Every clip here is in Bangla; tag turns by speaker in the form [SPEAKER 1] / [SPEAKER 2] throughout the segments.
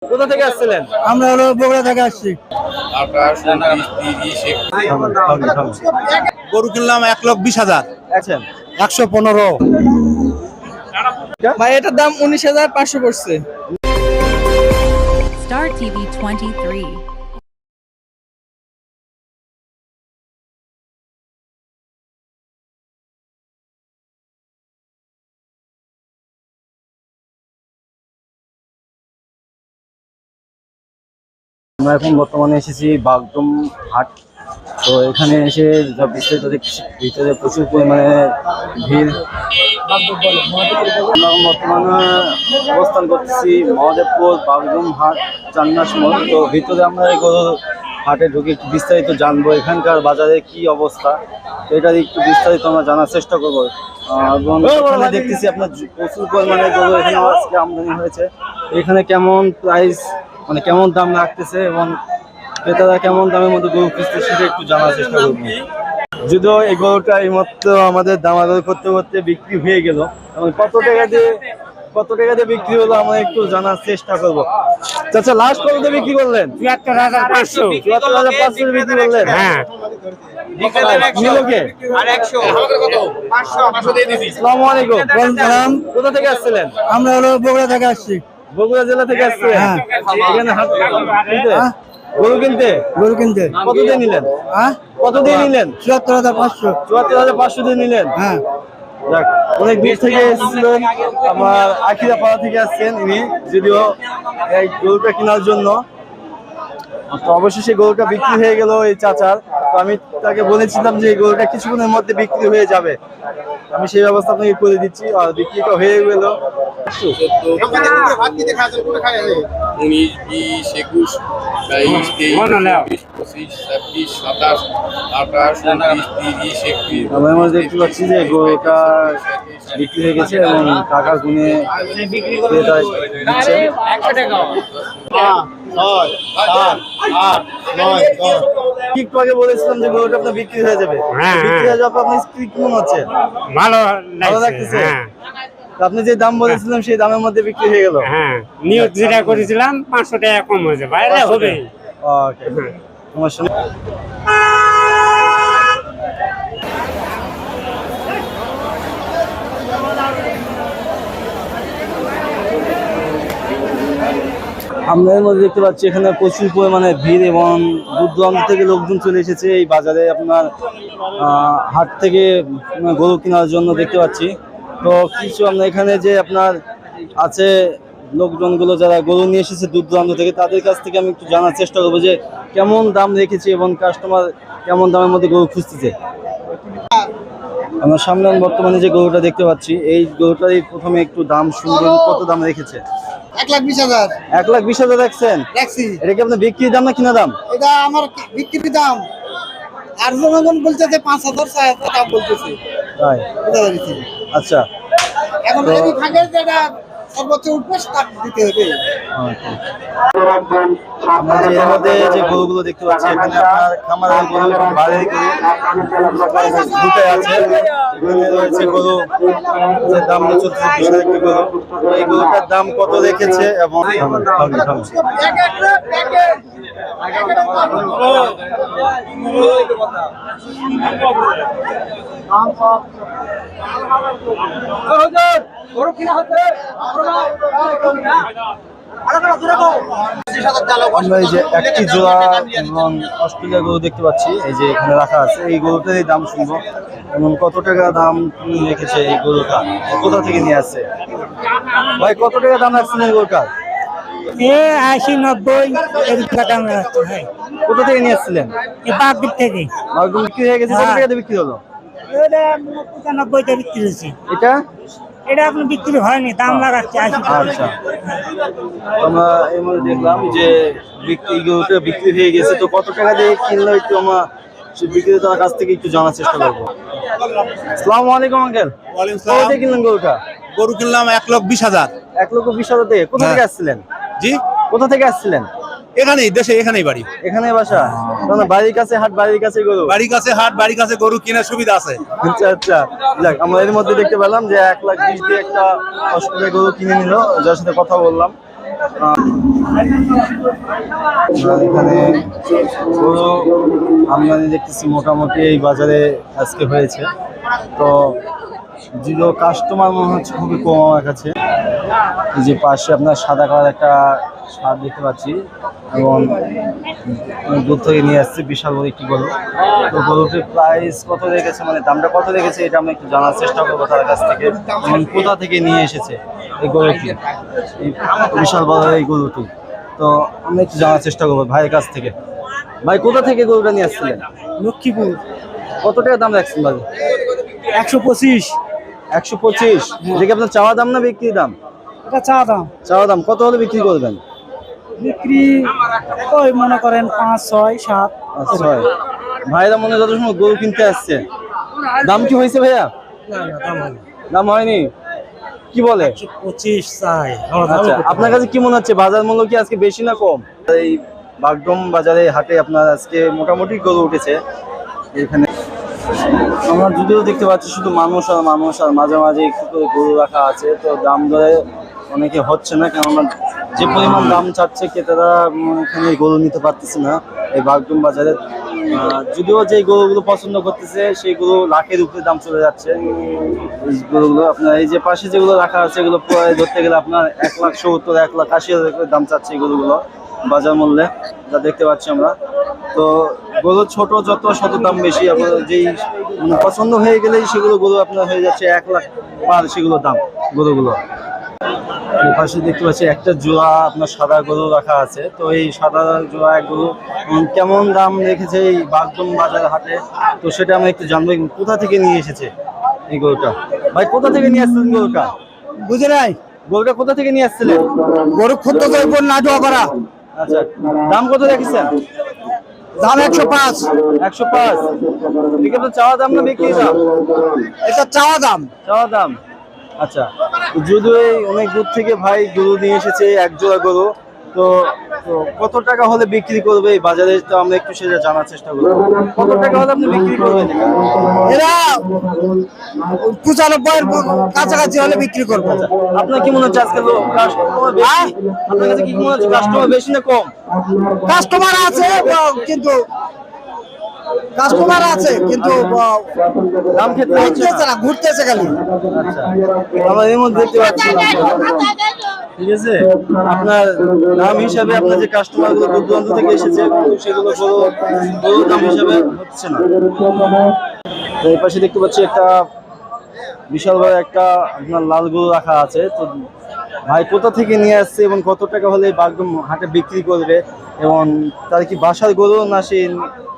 [SPEAKER 1] কোথা থেকে আসছিলেন?
[SPEAKER 2] আমরা হলো বগুড়া থেকে আসছি।
[SPEAKER 3] গরু কিনলাম 1,20,000।
[SPEAKER 1] আচ্ছা,
[SPEAKER 2] 115।
[SPEAKER 4] ভাই এটার দাম 19,500 পড়ছে।
[SPEAKER 5] Star TV 23.
[SPEAKER 1] আমরা এখন বর্তমানে এসেছি বাগদম হাট। তো এখানে এসে যা বিস্তারিত দেখছি, ভিতরে প্রচুর পরিমাণে ভিড়। আমরা বর্তমানে অবস্থান করতেছি মহাদেবপুর বাগদম হাট চান্নাস মোড়। তো ভিতরে আমরা এই হাটে ঢুকে একটু বিস্তারিত জানবো এখানকার বাজারে কি অবস্থা, তো এটা একটু বিস্তারিত আমরা জানার চেষ্টা করবো। এবং এখানে দেখতেছি আপনার প্রচুর পরিমাণে গরু এখানে আজকে আমদানি হয়েছে। এখানে কেমন প্রাইস, মানে কেমন দাম রাখতেছে এবং ক্রেতারা কেমন দামের মধ্যে গরু খুঁজতে, সেটা একটু জানার চেষ্টা করবো। যদিও এই গরুটা এই মাত্র আমাদের দামাদামি করতে করতে বিক্রি হয়ে গেল, এবং কত টাকা দিয়ে বিক্রি হলো আমরা একটু জানার চেষ্টা করবো। আচ্ছা, লাস্ট কত দিয়ে বিক্রি করলেন?
[SPEAKER 2] 74,500।
[SPEAKER 1] 74,500 বিক্রি করলেন?
[SPEAKER 2] হ্যাঁ।
[SPEAKER 1] আসসালামু আলাইকুম। কোথা থেকে আসছিলেন?
[SPEAKER 2] আমরা হলো বগুড়া থেকে আসছি।
[SPEAKER 1] বগুড়া জেলা থেকে আসছিলেন?
[SPEAKER 2] হ্যাঁ।
[SPEAKER 1] এখানে হাট কিনতে? গরু কিনতে?
[SPEAKER 2] গরু কিনতে।
[SPEAKER 1] কত দিয়ে নিলেন?
[SPEAKER 2] হ্যাঁ,
[SPEAKER 1] কত দিয়ে নিলেন?
[SPEAKER 2] 74,500।
[SPEAKER 1] 74,500 দিয়ে নিলেন?
[SPEAKER 2] হ্যাঁ।
[SPEAKER 1] যাক, অনেক দূর থেকে এসেছিলেন, আমার আখিরা পাড়া থেকে আসছেন ইনি, যদিও এই গরুটা কেনার জন্য। তো অবশেষে গরুটা বিক্রি হয়ে গেল এই চাচার। তো আমি তাকে বলেছিলাম যে এই গরুটা কিছুক্ষণের মধ্যে বিক্রি হয়ে যাবে, আমি সেই ব্যবস্থা আপনাকে করে দিচ্ছি। আর বিক্রিটা হয়ে গেল।
[SPEAKER 6] 19, 20, 21, 22, 23, 24, 25, 26, 27, 28, 29, 30, 31।
[SPEAKER 1] আমরা মধ্যে দেখতে পাচ্ছি যে গরুটা বিক্রি হয়ে গেছে এবং টাকা গুনে ক্রেতা দিচ্ছে। একটু আগে বলেছিলাম যে গরুটা আপনার বিক্রি হয়ে যাবে, বিক্রি হয়ে যাবে। আপনার স্ত্রী কেমন হচ্ছে?
[SPEAKER 2] ভালো
[SPEAKER 1] লাগতেছে? আপনি যে দাম বলেছিলাম সেই দামের মধ্যে বিক্রি হয়ে গেল?
[SPEAKER 2] হ্যাঁ, নিউজ যেটা করেছিলাম 500 টাকা কম হয়েছে, বাইরে হবে।
[SPEAKER 1] ওকে, সমস্যা নেই। আমরা এর মধ্যে দেখতে পাচ্ছি এখানে প্রচুর পরিমাণে ভিড় এবং দূর দূরান্ত থেকে লোকজন চলে এসেছে এই বাজারে। আপনার হাট থেকে গরু কেনার জন্য দেখতে পাচ্ছি। তো কিছু আমরা এখানে যে আপনার আছে লোকজনগুলো যারা গরু নিয়ে এসেছে দূর দূরান্ত থেকে, তাদের কাছ থেকে আমি একটু জানার চেষ্টা করবো যে কেমন দাম রেখেছে এবং কাস্টমার কেমন দামের মধ্যে গরু খুঁজতেছে। আমার সামনে বর্তমানে যে গরুটা দেখতে পাচ্ছি, এই গরুটারই প্রথমে একটু দাম শুনবেন, কত দাম রেখেছে?
[SPEAKER 4] 1,20,000
[SPEAKER 1] 1,20,000 রাখছেন?
[SPEAKER 4] রাখছি।
[SPEAKER 1] এটা কি আপনার বিক্রির দাম না কিনা দাম?
[SPEAKER 4] এটা আমার বিক্রির দাম। আর জনগণ বলতেছে 5,000 6,000 দাম বলতেছে।
[SPEAKER 1] তাই?
[SPEAKER 4] এটা দিচ্ছি।
[SPEAKER 1] আচ্ছা,
[SPEAKER 4] এখন এই ভাগে যেটা সর্বোচ্চ উঠবে তা দিতে হবে।
[SPEAKER 1] আমরা যে এর মধ্যে যে গরুগুলো দেখতে পাচ্ছি, এখানে আপনার খামারের গরু এবং বাড়ির গরু দুটাই আছে। এখানে রয়েছে গরু যে দাম চলছে বিশাল একটি গরু। এই গরুটার দাম কত রেখেছে এবং আমরা এই যে একটি জোড়া এবং অস্ট্রেলিয়া গরু দেখতে পাচ্ছি, এই যে এখানে রাখা আছে। এই গরুটারই দাম শুনবো এবং কত টাকা দাম রেখেছে এই গরুটা, কোথা থেকে নিয়ে আসছে। ভাই, কত টাকা দাম রাখছেন এই গরুটার?
[SPEAKER 2] 80-90 এরকম দাম রাখছে। ভাই,
[SPEAKER 1] কোথা থেকে নিয়ে আসছিলেন?
[SPEAKER 2] এই বাগদিক থেকে।
[SPEAKER 1] একদম বিক্রি হয়ে গেছে? কত টাকা দিয়ে বিক্রি হলো?
[SPEAKER 2] এটা 95 বিক্রি হয়েছে।
[SPEAKER 1] এটা
[SPEAKER 2] এটা এখন বিক্রি হয়নি, দাম লাগাচ্ছে 80 টাকা।
[SPEAKER 1] আচ্ছা, আমরা এর মধ্যে দেখলাম যে গরুটা বিক্রি হয়ে গেছে। তো কত টাকা দিয়ে কিনলো একটু আমরা বিক্রেতার কাছ থেকে একটু জানার চেষ্টা করবো। আসসালামু আলাইকুম আঙ্কেল। কত দিয়ে কিনলেন গরুটা?
[SPEAKER 3] গরু কিনলাম 1,20,000।
[SPEAKER 1] 1,20,000 থেকে? কোথা থেকে আসছিলেন?
[SPEAKER 3] জি,
[SPEAKER 1] কোথা থেকে আসছিলেন?
[SPEAKER 3] এখানেই দেশে, এখানেই বাড়ি।
[SPEAKER 1] এখানে বাসা? বাড়ির কাছে হাট, বাড়ির কাছে গরু?
[SPEAKER 3] বাড়ির কাছে হাট, বাড়ির কাছে গরু কেনার সুবিধা আছে।
[SPEAKER 1] আচ্ছা আচ্ছা, যাক, আমরা এর মধ্যে দেখতে পেলাম যে 1,20,000 দিয়ে একটা অস্ট্রেলিয়া গরু কিনে নিল, যার সাথে কথা বললাম। আর এখানে গরু আমদানি দেখতেছি মোটামুটি এই বাজারে আজকে হয়েছে। তো যদিও কাস্টমার মনে হচ্ছে খুবই কম আমার কাছে। এই যে পাশে আপনার সাদা কালার একটা সার দেখতে পাচ্ছি এবং দূর থেকে নিয়ে আসছে বিশাল বড় একটি গরু। তো গরুটির প্রাইস কত রেখেছে, মানে দামটা কত রেখেছে, এটা আমি একটু জানার চেষ্টা করবো তার কাছ থেকে, এবং কোথা থেকে নিয়ে এসেছে এই গরুটি, এই বিশাল বড় এই গরুটি। তো আমি একটু জানার চেষ্টা করবো ভাইয়ের কাছ থেকে। ভাই কোথা থেকে গরুটা নিয়ে আসছিলেন?
[SPEAKER 4] লক্ষ্মীপুর।
[SPEAKER 1] কত টাকা দাম রাখছেন ভাই?
[SPEAKER 4] 125।
[SPEAKER 1] 125। এটা কি আপনার চাওয়া দাম না বিক্রির দাম?
[SPEAKER 4] এটা চা দাম।
[SPEAKER 1] চাওয়া দাম। কত হলে বিক্রি করবেন?
[SPEAKER 4] বিক্রি ওই মনে করেন 5, 6, 7।
[SPEAKER 1] আচ্ছা ভাইরা মনে যত সময় গরু কিনতে আসছে, দাম কি হয়েছে ভাইয়া? দাম হয়নি, কি বলে?
[SPEAKER 4] 25 চাই।
[SPEAKER 1] আচ্ছা আপনার কাছে কি মনে হচ্ছে বাজার মূল্য কি আজকে বেশি না কম? এই বাগডোম বাজারে হাটে আপনার আজকে মোটামুটি গরু উঠেছে। এখানে আমরা যদিও দেখতে পাচ্ছি শুধু মানুষ আর মানুষ, আর মাঝে মাঝে একটু করে গরু রাখা আছে। তো দাম দরে অনেকে হচ্ছে না, কেননা যে পরিমাণ দাম চাচ্ছে ক্রেতারা এখানে গরু নিতে পারতেছে না এই বাগডোম বাজারে। যদিও যে গরুগুলো পছন্দ করতেছে সেইগুলো লাখের উপরে দাম চলে যাচ্ছে। এই গরুগুলো আপনার এই যে পাশে যেগুলো রাখা আছে এগুলো প্রায় ধরতে গেলে আপনার 1,70,000, 1,80,000 করে দাম চাচ্ছে এই গরুগুলো বাজার মূল্যে, যা দেখতে পাচ্ছি আমরা। তো গরু ছোট যত শত দাম বেশি, আপনার যেই পছন্দ হয়ে গেলেই সেগুলো গরু আপনার হয়ে যাচ্ছে 1 লাখ পার সেগুলো দাম গরুগুলো। এই পাশে দেখতে পাচ্ছি একটা জোড়া আপনার সাদা গরু রাখা আছে। তো এই সাদা জোড়া এক গরু কেমন দাম রেখেছে এই বাগডোম বাজার হাটে, তো সেটা আমরা একটু জানবো। কোথা থেকে নিয়ে এসেছে এই গরুটা? ভাই কোথা থেকে নিয়ে আসছিলেন গরুটা?
[SPEAKER 4] বুঝে নাই,
[SPEAKER 1] গরুটা কোথা থেকে নিয়ে আসছিলেন?
[SPEAKER 4] গরু ক্ষুদ্র জয়পুর নাটুয়া করা।
[SPEAKER 1] আচ্ছা দাম কত রেখেছেন?
[SPEAKER 4] দাম 105।
[SPEAKER 1] 105। ঠিক আছে, চাওয়া দাম না বিক্রি দাম?
[SPEAKER 4] এটা চাওয়া দাম।
[SPEAKER 1] চাওয়া দাম। আচ্ছা যদি অনেক দূর থেকে ভাই গরু নিয়ে এসেছে এক জোড়া গরু, তো তো কত টাকা হলে বিক্রি করবে এই বাজারে? তো আমরা একটু সেটা জানার চেষ্টা করবো। কত টাকা হলে আপনি বিক্রি করবেন?
[SPEAKER 4] এরা 95 কাছাকাছি হলে বিক্রি করবো।
[SPEAKER 1] আপনার কি মনে হচ্ছে আজকে কাস্টমার বেশি? আপনার কাছে কি মনে হচ্ছে কাস্টমার বেশি না কম?
[SPEAKER 4] কাস্টমার আছে কিন্তু
[SPEAKER 1] দাম ক্ষেত্রে হচ্ছে না।
[SPEAKER 4] ঘুরতেছে না, ঘুরতেছে খালি।
[SPEAKER 1] আচ্ছা আমরা এর মধ্যে দেখতে পাচ্ছি, ঠিক আছে, আপনার দাম হিসাবে আপনার যে কাস্টমার গুলো দূর দূরান্ত থেকে এসেছে সেগুলো বড় দাম হিসাবে হচ্ছে না। তো এই পাশে দেখতে পাচ্ছি একটা বিশাল বড় একটা আপনার লাল গরু রাখা আছে। তো ভাই কোথা থেকে নিয়ে আসছে এবং কত টাকা হলে বাগডোম হাটে বিক্রি করবে, এবং তার কি বাসার গরু না সেই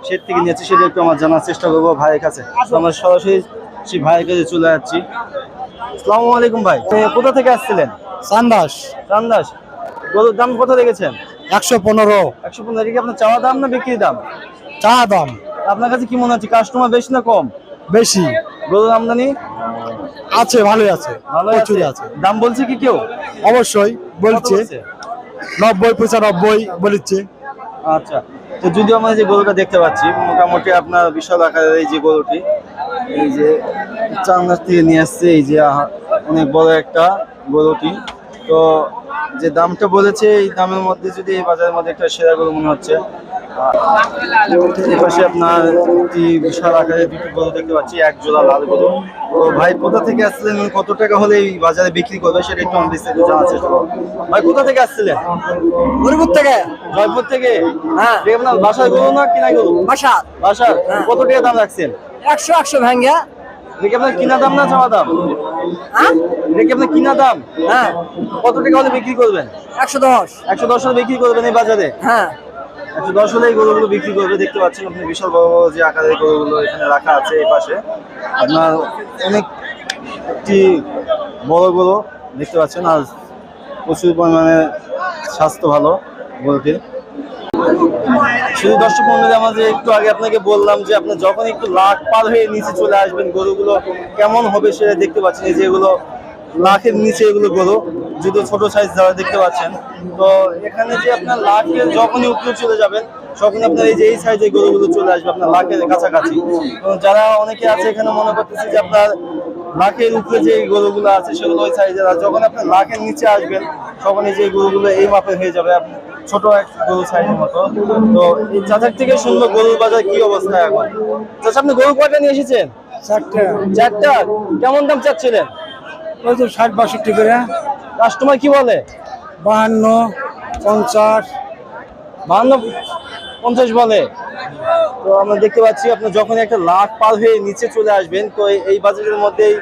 [SPEAKER 1] সেট থেকে নিয়েছে, সেটা একটু আমার জানার চেষ্টা করবো ভাইয়ের কাছে। তো আমরা সরাসরি সেই ভাইয়ের কাছে চলে যাচ্ছি। আসসালামু আলাইকুম ভাই, কোথা থেকে আসছিলেন?
[SPEAKER 4] সান্দাস।
[SPEAKER 1] রামদাস। গরুর দাম কত রেখেছেন?
[SPEAKER 4] 115।
[SPEAKER 1] 115। কি আপনার চাওয়া দাম না বিক্রি দাম?
[SPEAKER 4] চা দাম।
[SPEAKER 1] আপনার কাছে কি মনে হচ্ছে কাস্টমার বেশি না কম?
[SPEAKER 4] বেশি।
[SPEAKER 1] গরুর আমদানি
[SPEAKER 4] আছে, ভালোই আছে,
[SPEAKER 1] ভালোই
[SPEAKER 4] প্রচুর
[SPEAKER 1] আছে।
[SPEAKER 4] আছে।
[SPEAKER 1] দাম বলছে কি কেউ?
[SPEAKER 4] অবশ্যই বলছে,
[SPEAKER 1] কত বলছে?
[SPEAKER 4] 90, 95 বলছে।
[SPEAKER 1] আচ্ছা তো যদিও আমরা যে গরুটা দেখতে পাচ্ছি মোটামুটি আপনার বিশাল আকারের এই যে গরুটি, এই যে চান্দাস থেকে নিয়ে আসছে, এই যে অনেক বড় একটা গরুটি। তো যে দামটা বলেছে এই দামের মধ্যে যদি এই বাজারের মধ্যে একটা সেরা গরু মনে হচ্ছে। এই পাশে আপনার একটি বিশাল আকারের দুটি গরু দেখতে পাচ্ছি, এক জোড়া লাল গরু। তো ভাই কোথা থেকে আসছিলেন, কত টাকা হলে এই বাজারে বিক্রি করবে সেটা একটু আমাদের বিস্তারিত জানার চেষ্টা করুন। ভাই কোথা থেকে আসছিলেন?
[SPEAKER 4] গরিপুর থেকে।
[SPEAKER 1] জয়পুর থেকে?
[SPEAKER 4] হ্যাঁ।
[SPEAKER 1] এটা আপনার বাসার গরু না কিনা গরু?
[SPEAKER 4] বাসা।
[SPEAKER 1] বাসার। কত টাকা দাম রাখছেন?
[SPEAKER 4] 100 ভাঙ্গা।
[SPEAKER 1] এটা কি আপনার কিনা দাম না চাওয়া দাম?
[SPEAKER 4] হ্যাঁ,
[SPEAKER 1] এটা কি আপনার কিনা দাম?
[SPEAKER 4] হ্যাঁ।
[SPEAKER 1] কত টাকা হলে বিক্রি করবেন?
[SPEAKER 4] 110।
[SPEAKER 1] 110 হলে বিক্রি করবেন এই বাজারে?
[SPEAKER 4] হ্যাঁ।
[SPEAKER 1] 110 হলে এই গরুগুলো বিক্রি করবে। দেখতে পাচ্ছেন আপনি বিশাল বড় বড় যে আকারের গরুগুলো এখানে রাখা আছে। এই পাশে আপনার অনেক একটি বড় গরু দেখতে পাচ্ছেন, আর প্রচুর পরিমাণে স্বাস্থ্য ভালো গরুটির। শুধু দর্শক মন্ডলী, আমাদের একটু আগে আপনাকে বললাম যে আপনি যখন একটু লাখ পার হয়ে নিচে চলে আসবেন গরুগুলো কেমন হবে সেটা দেখতে পাচ্ছেন। এই যে এগুলো লাখের নিচে এগুলো গরু, যদি ছোট সাইজ যারা দেখতে পাচ্ছেন। তো এখানে যে আপনার লাখের যখনই উপরে চলে যাবেন তখন আপনার এই যে এই সাইজের গরুগুলো চলে আসবে আপনার লাখের কাছাকাছি। তো যারা অনেকে আছে এখানে মনে করতেছে যে আপনার লাখের উপরে যে গরুগুলো আছে সেগুলো ওই সাইজের, আর যখন আপনার লাখের নিচে আসবেন তখন এই যে গরুগুলো এই মাপের হয়ে যাবে, ছোট এক গরু সাইজের মতো। তো এই চাচার থেকে শুনবো গরুর বাজার কি অবস্থা এখন। চাচা আপনি গরু কয়টা নিয়ে এসেছেন? 4টা। কেমন দাম চাচ্ছিলেন?
[SPEAKER 4] 60-62 করে।
[SPEAKER 1] কাস্টমার কি বলে?
[SPEAKER 4] 52, 50।
[SPEAKER 1] 52-50 বলে। তো আমরা দেখতে পাচ্ছি আপনার যখন একটা লাখ পার হয়ে নিচে চলে আসবেন, তো এই বাজেটের মধ্যেই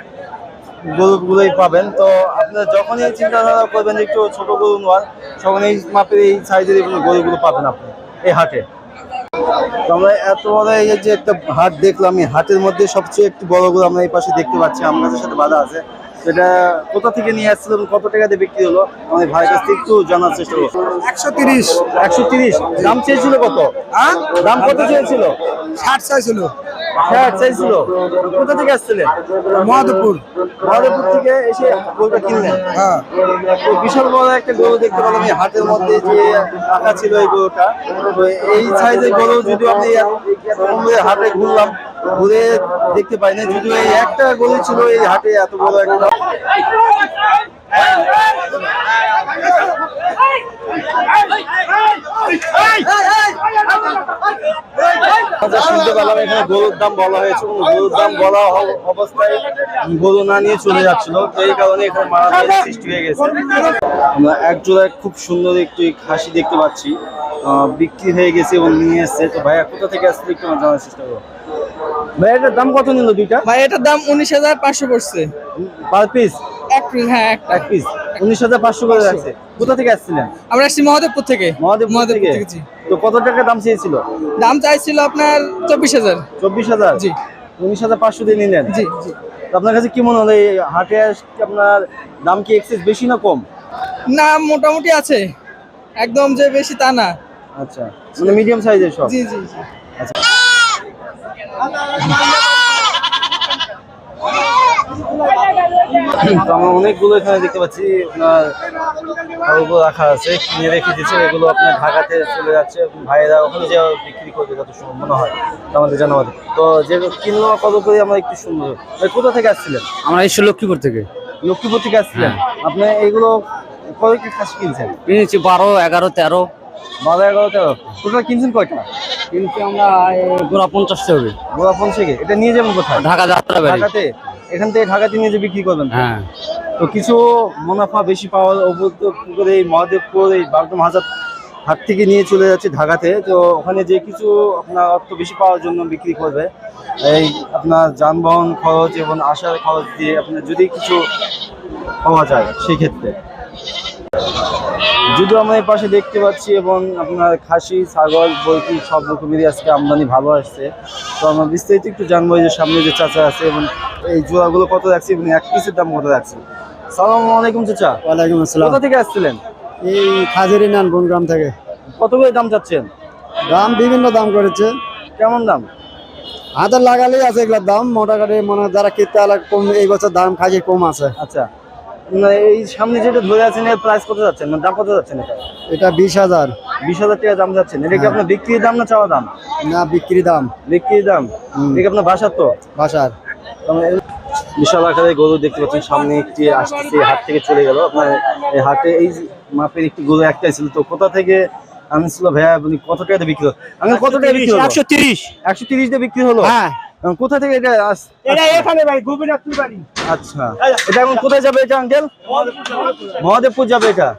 [SPEAKER 1] গরুগুলোই পাবেন। তো আপনার যখনই চিন্তাধারা করবেন যে একটু ছোট গরু নেওয়ার, তখন এই মাপের এই সাইজের গরুগুলো পাবেন আপনি এই হাটে। তো আমরা এত বড় এই যে একটা হাট দেখলাম, এই হাটের মধ্যে সবচেয়ে একটু বড় গরু আমরা এই পাশে দেখতে পাচ্ছি, আম গাছের সাথে বাঁধা আছে। সেটা কোথা থেকে নিয়ে আসছিল এবং কত টাকা দিয়ে বিক্রি হলো, আমাদের ভাইয়ের কাছ থেকে একটু জানার চেষ্টা করবো।
[SPEAKER 4] 130।
[SPEAKER 1] 130 দাম চেয়েছিল কত? দাম কত চেয়েছিল?
[SPEAKER 4] 60 চাইছিল।
[SPEAKER 1] হ্যাঁ চাইছিল। কোথা থেকে আসছিলেন?
[SPEAKER 4] মহাদেবপুর।
[SPEAKER 1] মহাদেবপুর থেকে এসে গরুটা কিনলেন।
[SPEAKER 4] হ্যাঁ।
[SPEAKER 1] তো বিশাল বড় একটা গরু দেখতে পেলাম এই হাটের মধ্যে, যে আঁকা ছিল এই গরুটা। তো এই সাইজের গরু যদি আপনি হাটে ঘুরলাম, ঘুরে দেখতে পাই না, যদিও এই একটা গরু ছিল এই হাটে এত বড় একটা। শুনতে পেলাম এখানে গরুর দাম বলা হয়েছে, গরুর দাম বলা অবস্থায় গরু না নিয়ে চলে যাচ্ছিল, তো এই কারণে এখানে মারামারি সৃষ্টি হয়ে গেছে। আমরা এক জোড়ায় খুব সুন্দর একটু খাসি দেখতে পাচ্ছি, বিক্রি হয়ে গেছে এবং নিয়ে এসছে। তো ভাইয়া কোথা থেকে আসলে একটু জানার চেষ্টা করবো। ভাই এটার দাম কত নিল দুইটা?
[SPEAKER 4] ভাই এটার দাম 19,500 পড়ছে
[SPEAKER 1] পার পিস?
[SPEAKER 4] এক পিস। হ্যাঁ
[SPEAKER 1] এক পিস 19,500 করে রাখছে। কোথা থেকে আসছিলেন?
[SPEAKER 4] আমরা আসছি মহাদেবপুর থেকে।
[SPEAKER 1] মহাদেবপুর থেকে।
[SPEAKER 4] জি।
[SPEAKER 1] তো কত টাকা দাম চেয়েছিল?
[SPEAKER 4] দাম চাইছিল আপনার 24,000।
[SPEAKER 1] 24,000?
[SPEAKER 4] জি।
[SPEAKER 1] 19,500 দিয়ে নিলেন?
[SPEAKER 4] জি জি।
[SPEAKER 1] তো আপনার কাছে কি মনে হলো এই হাটে আপনার দাম কি এক্সেস বেশি না কম?
[SPEAKER 4] না মোটামুটি আছে, একদম যে বেশি তা না।
[SPEAKER 1] আচ্ছা, মানে মিডিয়াম সাইজের সব।
[SPEAKER 4] জি জি জি।
[SPEAKER 1] তো আমরা অনেকগুলো এখানে দেখতে পাচ্ছি আপনার গরু রাখা আছে, কিনে রেখে দিচ্ছে। এগুলো আপনার ঢাকাতে চলে যাচ্ছে, ভাইয়েরা ওখানে যে বিক্রি করবে যত সম্ভাবনা হয় আমাদের জানাবো। তো যে কিনলো কত করে আমরা একটু সুন্দর। কোথা থেকে আসছিলেন?
[SPEAKER 2] আমরা এসে লক্ষ্মীপুর থেকে
[SPEAKER 1] লক্ষ্মীপুর থেকে আসছিলেন। আপনি এইগুলো কয় কি খাসি কিনছেন?
[SPEAKER 2] কিনেছি 12, 11, 13।
[SPEAKER 1] 12, 11, 13 টোটাল কিনছেন কয়টা?
[SPEAKER 2] কিন্তু আমরা গোড়া 50 হবে।
[SPEAKER 1] গোড়া 50 এটা নিয়ে যাবেন কোথায়?
[SPEAKER 2] ঢাকা যাত্রা বাড়ি।
[SPEAKER 1] ঢাকাতে? এখান থেকে ঢাকাতে নিয়ে যে বিক্রি করবেন?
[SPEAKER 2] হ্যাঁ।
[SPEAKER 1] তো কিছু মুনাফা বেশি পাওয়ার করে এই মহাদেবপুর এই বাগডোম হাজার হাট থেকে নিয়ে চলে যাচ্ছে ঢাকাতে। তো ওখানে যে কিছু আপনার অর্থ বেশি পাওয়ার জন্য বিক্রি করবে, এই আপনার যানবাহন খরচ এবং আসার খরচ দিয়ে আপনার যদি কিছু পাওয়া যায় সেই ক্ষেত্রে। যদিও আমরা এই পাশে দেখতে পাচ্ছি এবং আপনার খাসি, ছাগল, বৈকি সব রকমেরই আজকে আমদানি ভালো আসছে। তো আমরা বিস্তারিত একটু জানবো যে সামনে যে চাচা আছে এবং এই জোড়াগুলো কত রাখছে এবং এক পিসের দাম কত রাখছে। সালামু আলাইকুম চাচা।
[SPEAKER 4] ওয়ালাইকুম আসসালাম।
[SPEAKER 1] কোথা থেকে আসছিলেন?
[SPEAKER 4] এই খাজুরি নান বনগ্রাম থেকে।
[SPEAKER 1] কত করে দাম চাচ্ছেন?
[SPEAKER 4] দাম বিভিন্ন দাম করেছে।
[SPEAKER 1] কেমন দাম?
[SPEAKER 4] হাজার লাগালেই আছে এগুলোর দাম, মোটামুটি মনে হয় যারা কিনতে আলাদা কম, এই বছর দাম খাসি কম আছে।
[SPEAKER 1] আচ্ছা, এই সামনে যেটা ধরে আছেন এর প্রাইস কত যাচ্ছেন, মানে দাম কত যাচ্ছেন?
[SPEAKER 4] এটা 20,000।
[SPEAKER 1] 20,000 টাকা দাম যাচ্ছেন। এটা কি আপনার বিক্রির দাম না চাওয়া দাম?
[SPEAKER 4] না বিক্রি দাম।
[SPEAKER 1] বিক্রির দাম। এটা কি আপনার বাসার? তো
[SPEAKER 4] বাসার।
[SPEAKER 1] বিশাল আকারের গরু দেখতে পাচ্ছেন, সামনে একটি আসতেছে, হাট থেকে চলে গেল। আপনার এই হাটে এই মাপের একটি গরু একটাই ছিল। তো কোথা থেকে আনছিল ভাইয়া, আপনি কত টাকা দিয়ে বিক্রি হলো? আমি কত টাকা বিক্রি হলো?
[SPEAKER 2] 130।
[SPEAKER 1] 130 দিয়ে বিক্রি হলো?
[SPEAKER 2] হ্যাঁ।
[SPEAKER 1] কোথা থেকে এটা
[SPEAKER 2] এটা এখানে ভাই গোবিনাথপুর বাড়ি।
[SPEAKER 1] আচ্ছা, এটা এখন কোথায় যাবে এটা আঙ্কেল? মহাদেবপুর যাবে এটা।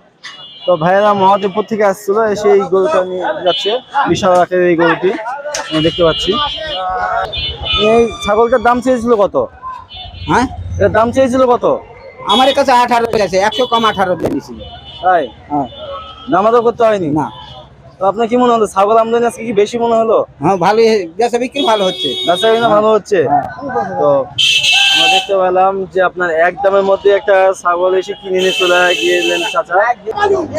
[SPEAKER 1] তো ভাইয়েরা মহাদেবপুর থেকে আসছিল, এসে এই গরুটা নিয়ে যাচ্ছে। বিশাল আকারের এই গরুটি আমি দেখতে পাচ্ছি। এই ছাগলটার দাম চেয়েছিল কত?
[SPEAKER 4] হ্যাঁ
[SPEAKER 1] এটার দাম চেয়েছিল কত?
[SPEAKER 4] আমার কাছে 18 আছে, 100 কম 18 দিয়েছি।
[SPEAKER 1] তাই?
[SPEAKER 4] হ্যাঁ।
[SPEAKER 1] দামাদর করতে হয়নি?
[SPEAKER 4] না।
[SPEAKER 1] তো আপনার কি মনে হলো ছাগল আমদানি আজকে কি বেশি মনে হলো?
[SPEAKER 4] হ্যাঁ ভালোই, বেচা বিক্রি ভালো হচ্ছে।
[SPEAKER 1] বেচা কিনা ভালো হচ্ছে। তো আমরা দেখতে পেলাম যে আপনার এক দামের মধ্যে একটা ছাগল এসে কিনে নিয়ে চলে গিয়েলেন চাচা।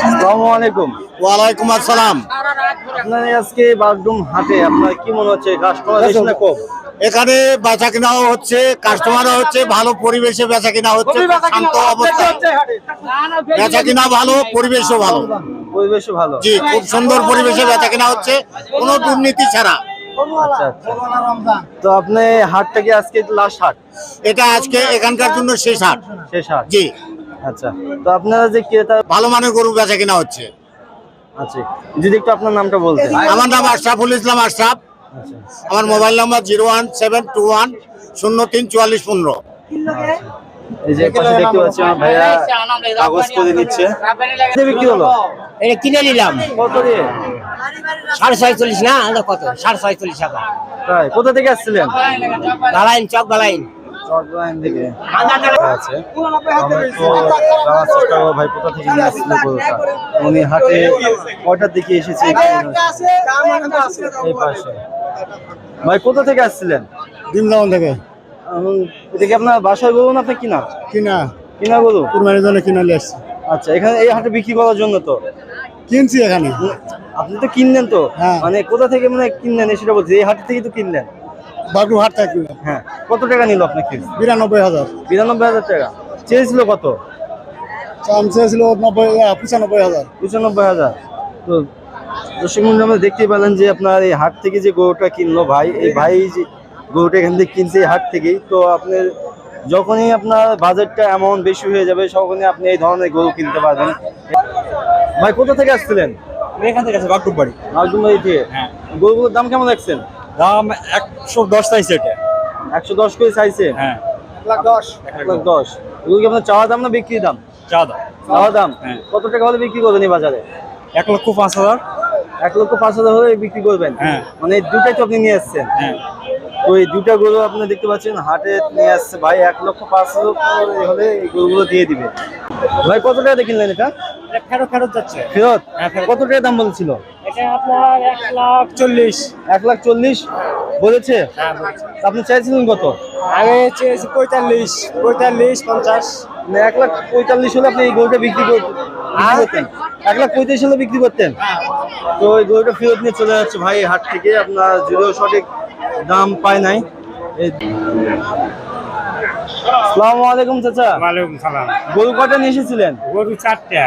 [SPEAKER 1] আসসালামু আলাইকুম।
[SPEAKER 3] ওয়ালাইকুম আসসালাম।
[SPEAKER 1] আপনার আজকে বাগডোম হাটে আপনার কি মনে হচ্ছে, কাস্টমার বেশি না কম?
[SPEAKER 3] এখানে বেচা কিনাও হচ্ছে, কাস্টমারও হচ্ছে, ভালো পরিবেশে বেচা কিনা হচ্ছে, শান্ত অবস্থা। বেচা কিনা ভালো, পরিবেশও ভালো।
[SPEAKER 1] পরিবেশও ভালো।
[SPEAKER 3] জি, খুব সুন্দর পরিবেশে বেচা কিনা হচ্ছে, কোনো দুর্নীতি ছাড়া।
[SPEAKER 1] আচ্ছা আচ্ছা। তো আপনি হাটটা কি আজকে লাস্ট হাট?
[SPEAKER 3] এটা আজকে এখানকার জন্য শেষ হাট।
[SPEAKER 1] শেষ হাট।
[SPEAKER 3] জি।
[SPEAKER 1] আচ্ছা, তো আপনারা যে ক্রেতা,
[SPEAKER 3] ভালো মানের গরু বেচা কিনা হচ্ছে।
[SPEAKER 1] আচ্ছা যদি একটু আপনার নামটা বলতেন।
[SPEAKER 3] আমার নাম আশরাফুল ইসলাম আশরাফ।
[SPEAKER 1] আচ্ছা
[SPEAKER 3] আমার মোবাইল নাম্বার 01721
[SPEAKER 1] এই যে পাশে দেখতে পাচ্ছি আমার ভাইয়া কাগজ করে নিচ্ছে। এটা বিক্রি হলো
[SPEAKER 7] এটা কিনে নিলাম
[SPEAKER 1] কত দিয়ে?
[SPEAKER 7] 46.5 না এটা কত 46.5 টাকা
[SPEAKER 1] তাই কোথা থেকে আসছিলেন?
[SPEAKER 7] বালাইন চক বালাইন
[SPEAKER 1] চট্টগ্রাম থেকে আছে। আমরা তো জানার চেষ্টা করবো ভাই কোথা থেকে নিয়ে আসছিল গরুটা। উনি হাটে কয়টার দিকে এসেছে এই পাশে। ভাই কোথা থেকে আসছিলেন?
[SPEAKER 3] ডিমলাউন থেকে।
[SPEAKER 1] এটা কি আপনার বাসায় গরু না আপনার কিনা?
[SPEAKER 3] কিনা
[SPEAKER 1] কিনা গরু?
[SPEAKER 3] কুরবানির জন্য কিনে নিয়ে আসছি।
[SPEAKER 1] আচ্ছা, এখানে এই হাটে বিক্রি করার জন্য তো
[SPEAKER 3] কিনছি এখানে।
[SPEAKER 1] আপনি তো কিনলেন তো,
[SPEAKER 3] হ্যাঁ।
[SPEAKER 1] মানে কোথা থেকে মানে কিনলেন সেটা বলছি, এই হাট থেকে তো কিনলেন।
[SPEAKER 3] বাগু হাট থেকে
[SPEAKER 1] হ্যাঁ, কত টাকা নিল আপনার কেজি?
[SPEAKER 3] 92,000।
[SPEAKER 1] 92,000 টাকা। চেয়েছিল কত?
[SPEAKER 3] চাম চেয়েছিল 95,000।
[SPEAKER 1] 95,000। তো দর্শক বন্ধু, আমরা দেখতে পেলেন যে আপনার এই হাট থেকে যে গরুটা কিনলো ভাই, এই ভাই যে গরুটা এখান থেকে কিনছে এই হাট থেকেই, তো আপনি যখনই আপনার বাজেটটা অ্যামাউন্ট বেশি হয়ে যাবে তখনই আপনি এই ধরনের গরু কিনতে পারবেন। ভাই কোথা থেকে আসছিলেন?
[SPEAKER 8] এখান থেকে আছে বাগডুববাড়ি।
[SPEAKER 1] নাগরদুমবাড়ি থেকে। গরুগুলোর দাম কেমন রাখছেন?
[SPEAKER 8] দাম 110 চাইছে এটা।
[SPEAKER 1] 110 করে চাইছে।
[SPEAKER 8] হ্যাঁ,
[SPEAKER 1] 1,10,000। এগুলো কি আপনার চাওয়া দাম না বিক্রি দাম?
[SPEAKER 8] চা দাম
[SPEAKER 1] চাওয়া দাম।
[SPEAKER 8] হ্যাঁ।
[SPEAKER 1] কত টাকা হলে বিক্রি করবেন এই বাজারে?
[SPEAKER 8] 1,05,000।
[SPEAKER 1] 1,05,000 হলে বিক্রি করবেন।
[SPEAKER 8] হ্যাঁ।
[SPEAKER 1] মানে এই দুটাই তো আপনি নিয়ে আসছেন।
[SPEAKER 8] হ্যাঁ,
[SPEAKER 1] তো এই দুটা গরু আপনি দেখতে পাচ্ছেন হাটে নিয়ে আসছে ভাই, 1,05,000 হলে এই গরুগুলো দিয়ে দিবে। ভাই কত টাকা দিয়ে কিনলেন এটা?
[SPEAKER 8] ফেরত যাচ্ছে।
[SPEAKER 1] ফেরত? কত টাকা দাম বলছিল?
[SPEAKER 8] এটা আপনার 1,40,000।
[SPEAKER 1] 1,40,000 বলেছে? আপনি চাইছিলেন কত?
[SPEAKER 8] আমি চেয়েছি 45, 50।
[SPEAKER 1] মানে 1,45,000 হলে আপনি এই গরুটা বিক্রি করতেন? 1,35,000 হলে বিক্রি করতেন? তো এই গরুটা ফেরত নিয়ে চলে যাচ্ছে ভাই হাট থেকে, আপনার যদিও সঠিক দাম পায় নাই। আসসালামু আলাইকুম চাচা।
[SPEAKER 2] ওয়ালাইকুম সালাম।
[SPEAKER 1] গরু কয়টা নিয়ে এসেছিলেন?
[SPEAKER 2] গরু 4টা।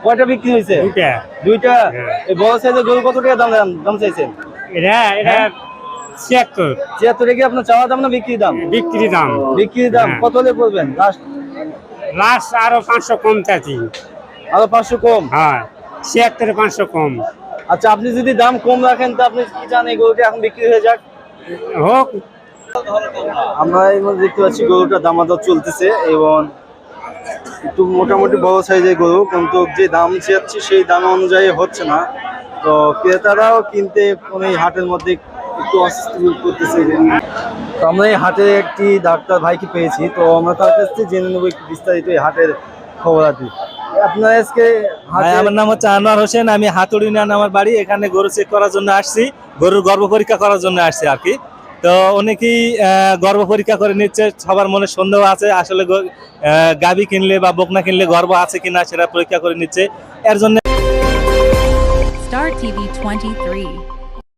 [SPEAKER 1] কয়টা বিক্রি হয়েছে?
[SPEAKER 2] 2টা।
[SPEAKER 1] 2টা?
[SPEAKER 2] হ্যাঁ।
[SPEAKER 1] এই বড় সাইজের গরু কত টাকা দাম চাইছেন?
[SPEAKER 2] এটা 76
[SPEAKER 1] 76 কি আপনার চাওয়া দাম না বিক্রি দাম?
[SPEAKER 2] বিক্রি দাম।
[SPEAKER 1] বিক্রি দাম
[SPEAKER 2] হ্যাঁ।
[SPEAKER 1] কত হলে করবেন লাস্ট?
[SPEAKER 2] লাস্ট আরো 500 কম চাচ্ছি।
[SPEAKER 1] আরো 500 কম?
[SPEAKER 2] হ্যাঁ, 76 500 কম
[SPEAKER 1] আচ্ছা, আপনি যদি দাম কম রাখেন তো আপনি কি চান এই গরুটা এখন বিক্রি হয়ে যাক?
[SPEAKER 2] হোক।
[SPEAKER 1] আমরা এই মধ্যে দেখতে পাচ্ছি গরুটা দামাদর চলতেছে এবং একটু মোটামুটি বড় সাইজের গরু, কিন্তু যে দাম চাচ্ছি সেই দাম অনুযায়ী হচ্ছে না। তো ক্রেতারাও কিনতে কোনো এই হাটের মধ্যে একটু অস্বস্তি বোধ করতেছে। তো আমরা এই হাটে একটি ডাক্তার ভাইকে পেয়েছি, তো আমরা তার কাছ থেকে জেনে নেবো একটু বিস্তারিত এই হাটের খবরাতি। আপনার আজকে
[SPEAKER 9] ভাই, আমার নাম হচ্ছে আনোয়ার হোসেন। আমি হাতুড়ি ইউনিয়ন আমার বাড়ি। এখানে গরু চেক করার জন্য আসছি, গরুর গর্ভ পরীক্ষা করার জন্য আসছি আর কি। তো অনেকেই গর্ভ পরীক্ষা করে নিচ্ছে, সবার মনে সন্দেহ আছে আসলে গাভী কিনলে বা বকনা কিনলে গর্ভ আছে কিনা সেটা পরীক্ষা করে নিচ্ছে। এর জন্য
[SPEAKER 5] Star TV 23.